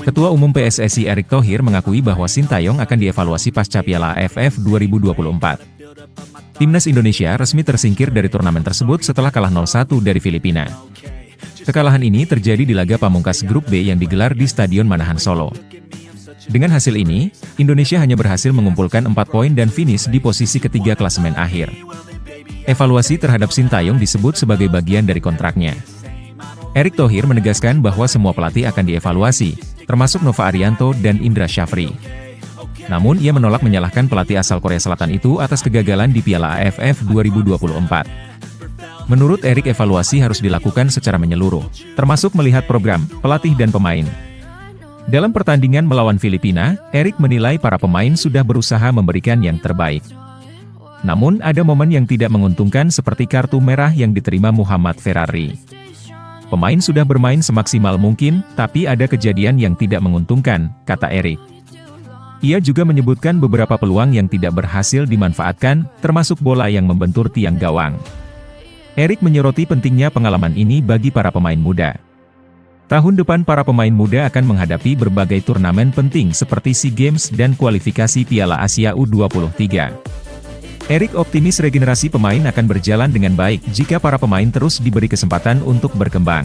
Ketua Umum PSSI Erick Thohir mengakui bahwa Sintayong akan dievaluasi pasca Piala AFF 2024. Timnas Indonesia resmi tersingkir dari turnamen tersebut setelah kalah 0-1 dari Filipina. Kekalahan ini terjadi di laga pamungkas Grup B yang digelar di Stadion Manahan Solo. Dengan hasil ini, Indonesia hanya berhasil mengumpulkan 4 poin dan finish di posisi ketiga klasemen akhir. Evaluasi terhadap Sintayong disebut sebagai bagian dari kontraknya. Erick Thohir menegaskan bahwa semua pelatih akan dievaluasi, termasuk Nova Arianto dan Indra Syafri. Namun ia menolak menyalahkan pelatih asal Korea Selatan itu atas kegagalan di Piala AFF 2024. Menurut Erick, evaluasi harus dilakukan secara menyeluruh, termasuk melihat program, pelatih dan pemain. Dalam pertandingan melawan Filipina, Erick menilai para pemain sudah berusaha memberikan yang terbaik. Namun ada momen yang tidak menguntungkan seperti kartu merah yang diterima Muhammad Ferrari. Pemain sudah bermain semaksimal mungkin, tapi ada kejadian yang tidak menguntungkan, kata Erick. Ia juga menyebutkan beberapa peluang yang tidak berhasil dimanfaatkan, termasuk bola yang membentur tiang gawang. Erick menyoroti pentingnya pengalaman ini bagi para pemain muda. Tahun depan para pemain muda akan menghadapi berbagai turnamen penting seperti SEA Games dan kualifikasi Piala Asia U23. Erick optimis regenerasi pemain akan berjalan dengan baik jika para pemain terus diberi kesempatan untuk berkembang.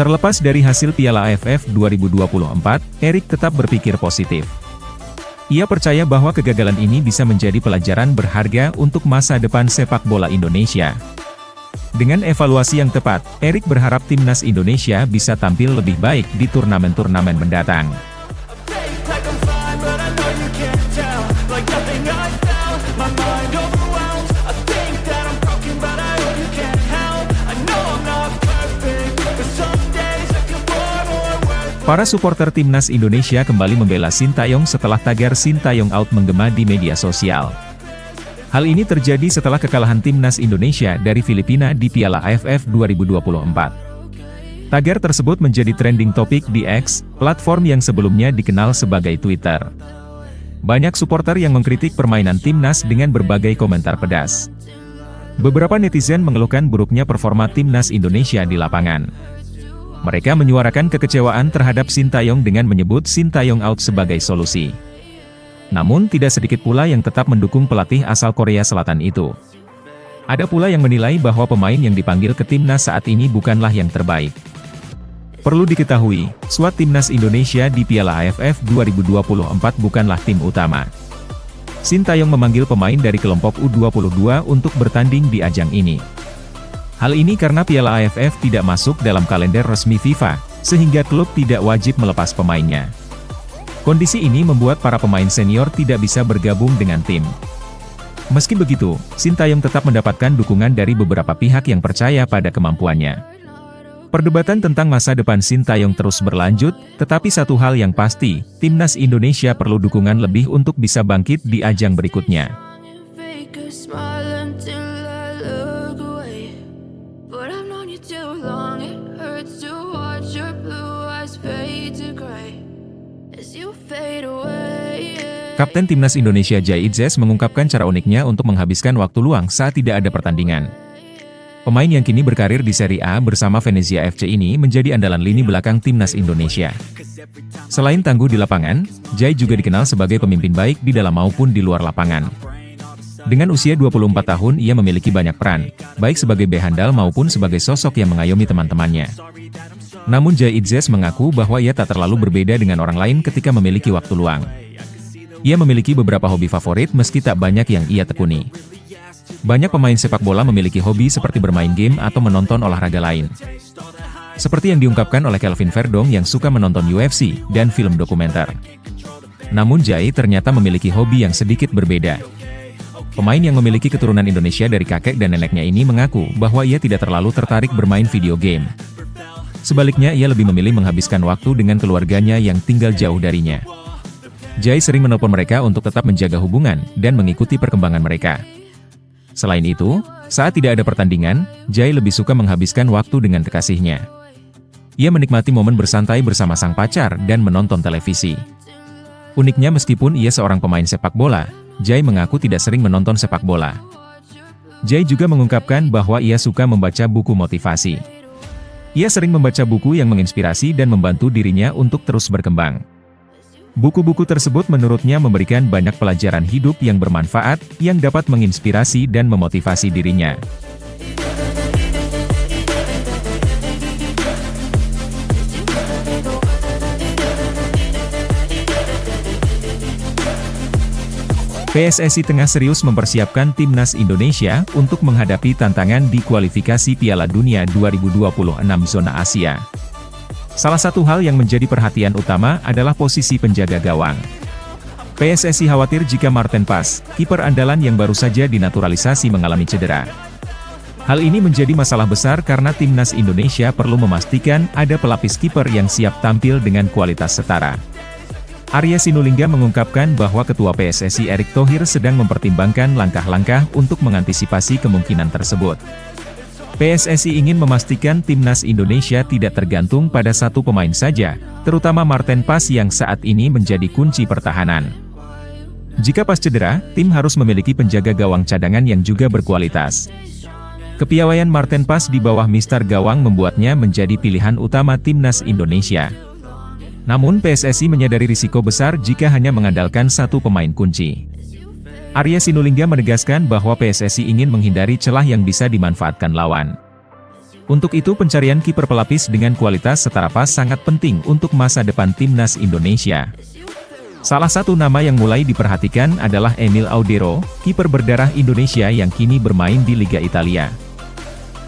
Terlepas dari hasil Piala AFF 2024, Erick tetap berpikir positif. Ia percaya bahwa kegagalan ini bisa menjadi pelajaran berharga untuk masa depan sepak bola Indonesia. Dengan evaluasi yang tepat, Erick berharap timnas Indonesia bisa tampil lebih baik di turnamen-turnamen mendatang. Para supporter timnas Indonesia kembali membela Sintayong setelah tagar Sintayong out menggema di media sosial. Hal ini terjadi setelah kekalahan timnas Indonesia dari Filipina di Piala AFF 2024. Tagar tersebut menjadi trending topik di X, platform yang sebelumnya dikenal sebagai Twitter. Banyak supporter yang mengkritik permainan timnas dengan berbagai komentar pedas. Beberapa netizen mengeluhkan buruknya performa timnas Indonesia di lapangan. Mereka menyuarakan kekecewaan terhadap Sintayong dengan menyebut Sintayong out sebagai solusi. Namun tidak sedikit pula yang tetap mendukung pelatih asal Korea Selatan itu. Ada pula yang menilai bahwa pemain yang dipanggil ke timnas saat ini bukanlah yang terbaik. Perlu diketahui, skuad timnas Indonesia di Piala AFF 2024 bukanlah tim utama. Sintayong memanggil pemain dari kelompok U22 untuk bertanding di ajang ini. Hal ini karena Piala AFF tidak masuk dalam kalender resmi FIFA, sehingga klub tidak wajib melepas pemainnya. Kondisi ini membuat para pemain senior tidak bisa bergabung dengan tim. Meski begitu, Sintayong tetap mendapatkan dukungan dari beberapa pihak yang percaya pada kemampuannya. Perdebatan tentang masa depan Sintayong terus berlanjut, tetapi satu hal yang pasti, timnas Indonesia perlu dukungan lebih untuk bisa bangkit di ajang berikutnya. Kapten Timnas Indonesia Jai Idzes mengungkapkan cara uniknya untuk menghabiskan waktu luang saat tidak ada pertandingan. Pemain yang kini berkarir di Serie A bersama Venezia FC ini menjadi andalan lini belakang Timnas Indonesia. Selain tangguh di lapangan, Jai juga dikenal sebagai pemimpin baik di dalam maupun di luar lapangan. Dengan usia 24 tahun ia memiliki banyak peran, baik sebagai bek handal maupun sebagai sosok yang mengayomi teman-temannya. Namun Jai Idzes mengaku bahwa ia tak terlalu berbeda dengan orang lain ketika memiliki waktu luang. Ia memiliki beberapa hobi favorit meski tak banyak yang ia tekuni. Banyak pemain sepak bola memiliki hobi seperti bermain game atau menonton olahraga lain. Seperti yang diungkapkan oleh Kelvin Verdong yang suka menonton UFC dan film dokumenter. Namun Jai ternyata memiliki hobi yang sedikit berbeda. Pemain yang memiliki keturunan Indonesia dari kakek dan neneknya ini mengaku bahwa ia tidak terlalu tertarik bermain video game. Sebaliknya ia lebih memilih menghabiskan waktu dengan keluarganya yang tinggal jauh darinya. Jai sering menelpon mereka untuk tetap menjaga hubungan dan mengikuti perkembangan mereka. Selain itu, saat tidak ada pertandingan, Jai lebih suka menghabiskan waktu dengan kekasihnya. Ia menikmati momen bersantai bersama sang pacar dan menonton televisi. Uniknya meskipun ia seorang pemain sepak bola, Jai mengaku tidak sering menonton sepak bola. Jay juga mengungkapkan bahwa ia suka membaca buku motivasi. Ia sering membaca buku yang menginspirasi dan membantu dirinya untuk terus berkembang. Buku-buku tersebut menurutnya memberikan banyak pelajaran hidup yang bermanfaat, yang dapat menginspirasi dan memotivasi dirinya. PSSI tengah serius mempersiapkan timnas Indonesia untuk menghadapi tantangan di kualifikasi Piala Dunia 2026 zona Asia. Salah satu hal yang menjadi perhatian utama adalah posisi penjaga gawang. PSSI khawatir jika Marten Pas, kiper andalan yang baru saja dinaturalisasi mengalami cedera. Hal ini menjadi masalah besar karena timnas Indonesia perlu memastikan ada pelapis kiper yang siap tampil dengan kualitas setara. Arya Sinulinga mengungkapkan bahwa Ketua PSSI Erick Thohir sedang mempertimbangkan langkah-langkah untuk mengantisipasi kemungkinan tersebut. PSSI ingin memastikan timnas Indonesia tidak tergantung pada satu pemain saja, terutama Marten Pas yang saat ini menjadi kunci pertahanan. Jika Pas cedera, tim harus memiliki penjaga gawang cadangan yang juga berkualitas. Kepiawaian Marten Pas di bawah mistar gawang membuatnya menjadi pilihan utama timnas Indonesia. Namun PSSI menyadari risiko besar jika hanya mengandalkan satu pemain kunci. Arya Sinulinga menegaskan bahwa PSSI ingin menghindari celah yang bisa dimanfaatkan lawan. Untuk itu pencarian kiper pelapis dengan kualitas setara Pas sangat penting untuk masa depan timnas Indonesia. Salah satu nama yang mulai diperhatikan adalah Emil Audero, kiper berdarah Indonesia yang kini bermain di Liga Italia.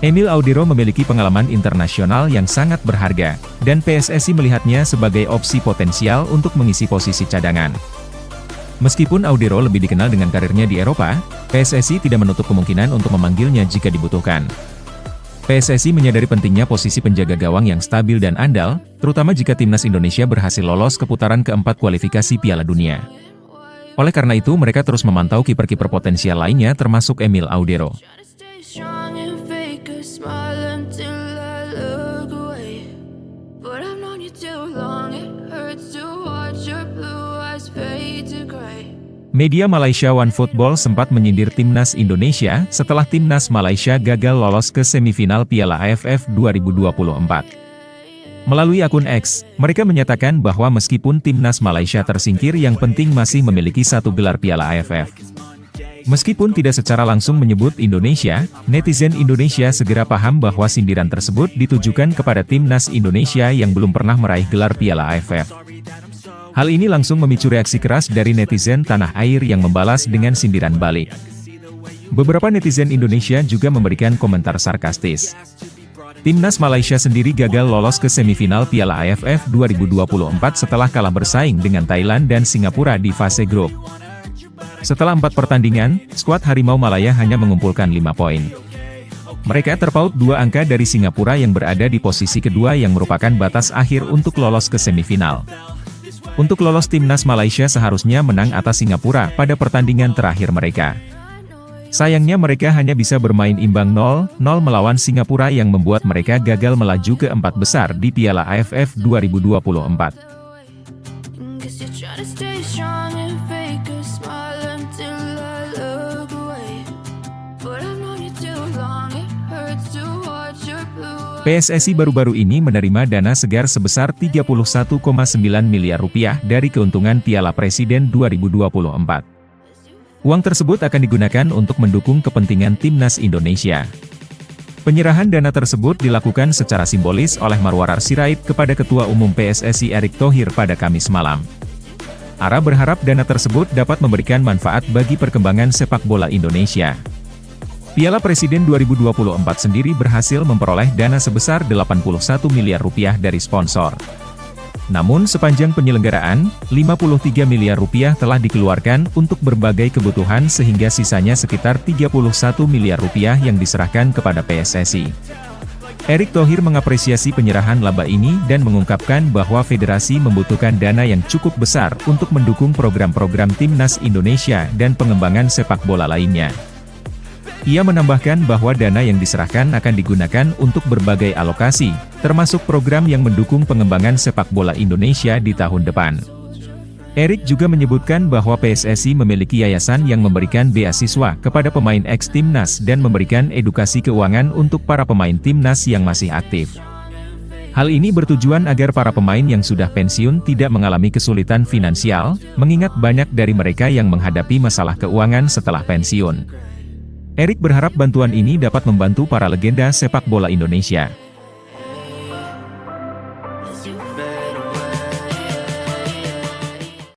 Emil Audero memiliki pengalaman internasional yang sangat berharga, dan PSSI melihatnya sebagai opsi potensial untuk mengisi posisi cadangan. Meskipun Audero lebih dikenal dengan karirnya di Eropa, PSSI tidak menutup kemungkinan untuk memanggilnya jika dibutuhkan. PSSI menyadari pentingnya posisi penjaga gawang yang stabil dan andal, terutama jika timnas Indonesia berhasil lolos ke putaran keempat kualifikasi Piala Dunia. Oleh karena itu mereka terus memantau kiper-kiper potensial lainnya termasuk Emil Audero. Media Malaysia One Football sempat menyindir timnas Indonesia setelah timnas Malaysia gagal lolos ke semifinal Piala AFF 2024. Melalui akun X, mereka menyatakan bahwa meskipun timnas Malaysia tersingkir yang penting masih memiliki satu gelar Piala AFF. Meskipun tidak secara langsung menyebut Indonesia, netizen Indonesia segera paham bahwa sindiran tersebut ditujukan kepada timnas Indonesia yang belum pernah meraih gelar Piala AFF. Hal ini langsung memicu reaksi keras dari netizen tanah air yang membalas dengan sindiran balik. Beberapa netizen Indonesia juga memberikan komentar sarkastis. Timnas Malaysia sendiri gagal lolos ke semifinal Piala AFF 2024 setelah kalah bersaing dengan Thailand dan Singapura di fase grup. Setelah 4 pertandingan, skuad Harimau Malaya hanya mengumpulkan 5 poin. Mereka terpaut 2 angka dari Singapura yang berada di posisi kedua yang merupakan batas akhir untuk lolos ke semifinal. Untuk lolos timnas Malaysia seharusnya menang atas Singapura pada pertandingan terakhir mereka. Sayangnya mereka hanya bisa bermain imbang 0-0 melawan Singapura yang membuat mereka gagal melaju ke 4 besar di Piala AFF 2024. PSSI baru-baru ini menerima dana segar sebesar Rp31,9 miliar dari keuntungan Piala Presiden 2024. Uang tersebut akan digunakan untuk mendukung kepentingan timnas Indonesia. Penyerahan dana tersebut dilakukan secara simbolis oleh Marwarar Sirait kepada Ketua Umum PSSI Erick Thohir pada Kamis malam. Ara berharap dana tersebut dapat memberikan manfaat bagi perkembangan sepak bola Indonesia. Piala Presiden 2024 sendiri berhasil memperoleh dana sebesar Rp81 miliar dari sponsor. Namun sepanjang penyelenggaraan, Rp53 miliar telah dikeluarkan untuk berbagai kebutuhan sehingga sisanya sekitar Rp31 miliar yang diserahkan kepada PSSI. Erick Thohir mengapresiasi penyerahan laba ini dan mengungkapkan bahwa federasi membutuhkan dana yang cukup besar untuk mendukung program-program timnas Indonesia dan pengembangan sepak bola lainnya. Ia menambahkan bahwa dana yang diserahkan akan digunakan untuk berbagai alokasi, termasuk program yang mendukung pengembangan sepak bola Indonesia di tahun depan. Erik juga menyebutkan bahwa PSSI memiliki yayasan yang memberikan beasiswa kepada pemain ex-timnas dan memberikan edukasi keuangan untuk para pemain timnas yang masih aktif. Hal ini bertujuan agar para pemain yang sudah pensiun tidak mengalami kesulitan finansial, mengingat banyak dari mereka yang menghadapi masalah keuangan setelah pensiun. Erik berharap bantuan ini dapat membantu para legenda sepak bola Indonesia.